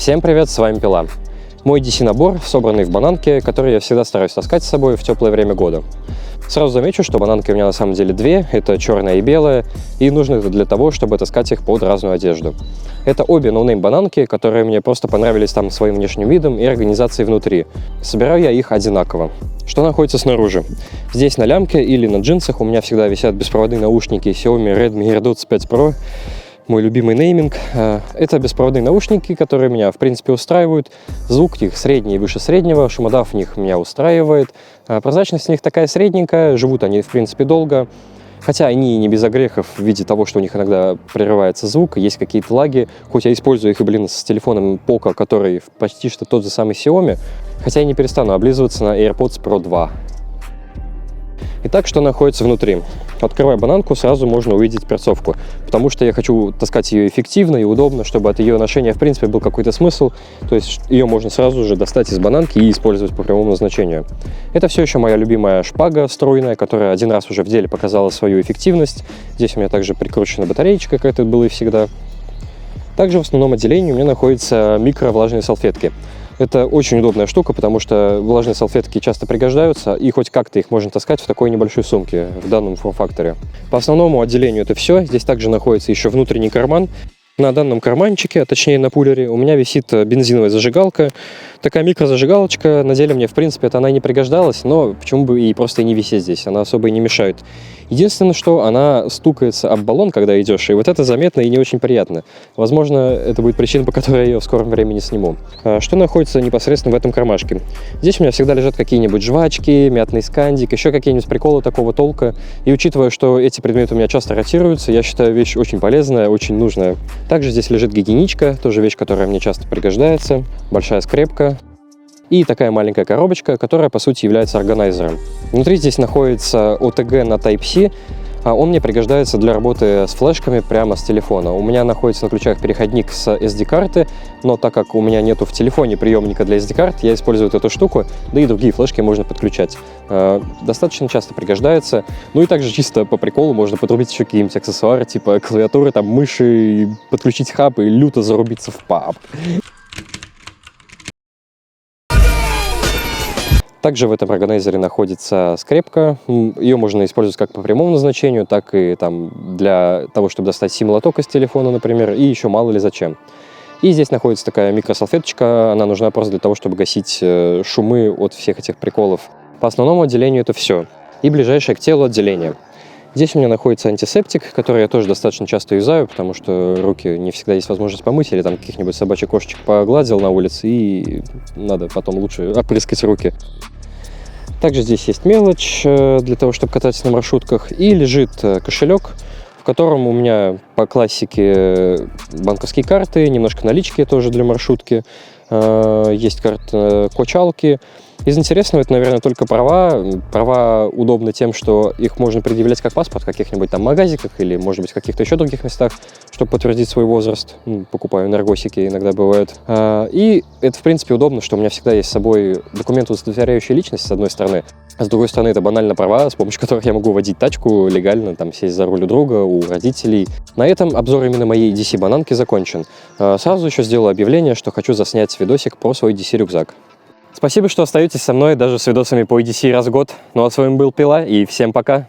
Всем привет, с вами Пила. Мой DC-набор, собранный в бананке, который я всегда стараюсь таскать с собой в теплое время года. Сразу замечу, что бананки у меня на самом деле две, это черная и белая, и нужно это для того, чтобы таскать их под разную одежду. Это обе ноунейм бананки, которые мне просто понравились там своим внешним видом и организацией внутри. Собираю я их одинаково. Что находится снаружи? Здесь на лямке или на джинсах у меня всегда висят беспроводные наушники Xiaomi Redmi AirDots 5 Pro. Мой любимый нейминг. Это беспроводные наушники, которые меня, в принципе, устраивают. Звук их средний и выше среднего, шумодав в них меня устраивает. Прозрачность у них такая средненькая, живут они, в принципе, долго. Хотя они не без огрехов в виде того, что у них иногда прерывается звук, есть какие-то лаги. Хоть я использую их, с телефоном Poco, который почти что тот же самый Xiaomi. Хотя я не перестану облизываться на AirPods Pro 2. Итак, что находится внутри? Открывая бананку, сразу можно увидеть перцовку, потому что я хочу таскать ее эффективно и удобно, чтобы от ее ношения, в принципе, был какой-то смысл. То есть ее можно сразу же достать из бананки и использовать по прямому назначению. Это все еще моя любимая шпага струйная, которая один раз уже в деле показала свою эффективность. Здесь у меня также прикручена батареечка, как это было и всегда. Также в основном отделении у меня находятся микровлажные салфетки. Это очень удобная штука, потому что влажные салфетки часто пригождаются, и хоть как-то их можно таскать в такой небольшой сумке в данном форм-факторе. По основному отделению это все. Здесь также находится еще внутренний карман. На данном карманчике, а точнее на пулере, у меня висит бензиновая зажигалка. Такая микрозажигалочка. На деле мне, в принципе, она не пригождалась, но почему бы и просто и не висеть здесь, она особо и не мешает. Единственное, что она стукается об баллон, когда идешь, и вот это заметно и не очень приятно. Возможно, это будет причина, по которой я ее в скором времени сниму. Что находится непосредственно в этом кармашке? Здесь у меня всегда лежат какие-нибудь жвачки, мятный скандик, еще какие-нибудь приколы такого толка. И учитывая, что эти предметы у меня часто ротируются, я считаю вещь очень полезная, очень нужная. Также здесь лежит гигиеничка, тоже вещь, которая мне часто пригождается, большая скрепка и такая маленькая коробочка, которая по сути является органайзером. Внутри здесь находится OTG на Type-C, он мне пригождается для работы с флешками прямо с телефона. У меня находится на ключах переходник с SD-карты, но так как у меня нету в телефоне приемника для SD-карт, я использую эту штуку, да и другие флешки можно подключать. Достаточно часто пригождается. Ну и также чисто по приколу можно подрубить еще какие-нибудь аксессуары, типа клавиатуры, там, мыши, подключить хаб и люто зарубиться в паб. Также в этом органайзере находится скрепка. Ее можно использовать как по прямому назначению, так и там для того, чтобы достать сим-лоток из телефона, например, и еще мало ли зачем. И здесь находится такая микросалфеточка, она нужна просто для того, чтобы гасить шумы от всех этих приколов. По основному отделению это все. И ближайшее к телу отделение. Здесь у меня находится антисептик, который я тоже достаточно часто юзаю, потому что руки не всегда есть возможность помыть, или там каких-нибудь собачьих кошечек погладил на улице, и надо потом лучше опрыскать руки. Также здесь есть мелочь для того, чтобы кататься на маршрутках, и лежит кошелек, в котором у меня по классике банковские карты, немножко налички тоже для маршрутки, есть карта качалки. Из интересного это, наверное, только права. Права удобны тем, что их можно предъявлять как паспорт в каких-нибудь там магазиках или, может быть, в каких-то еще других местах, чтобы подтвердить свой возраст. Покупаю наркотики, иногда бывает. И это, в принципе, удобно, что у меня всегда есть с собой документ, удостоверяющий личность, с одной стороны. А с другой стороны, это банально права, с помощью которых я могу водить тачку легально, там, сесть за руль у друга, у родителей. На этом обзор именно моей DC-бананки закончен. Сразу еще сделаю объявление, что хочу заснять видосик про свой DC-рюкзак. Спасибо, что остаетесь со мной даже с видосами по EDC раз в год. Ну а с вами был Пила, и всем пока!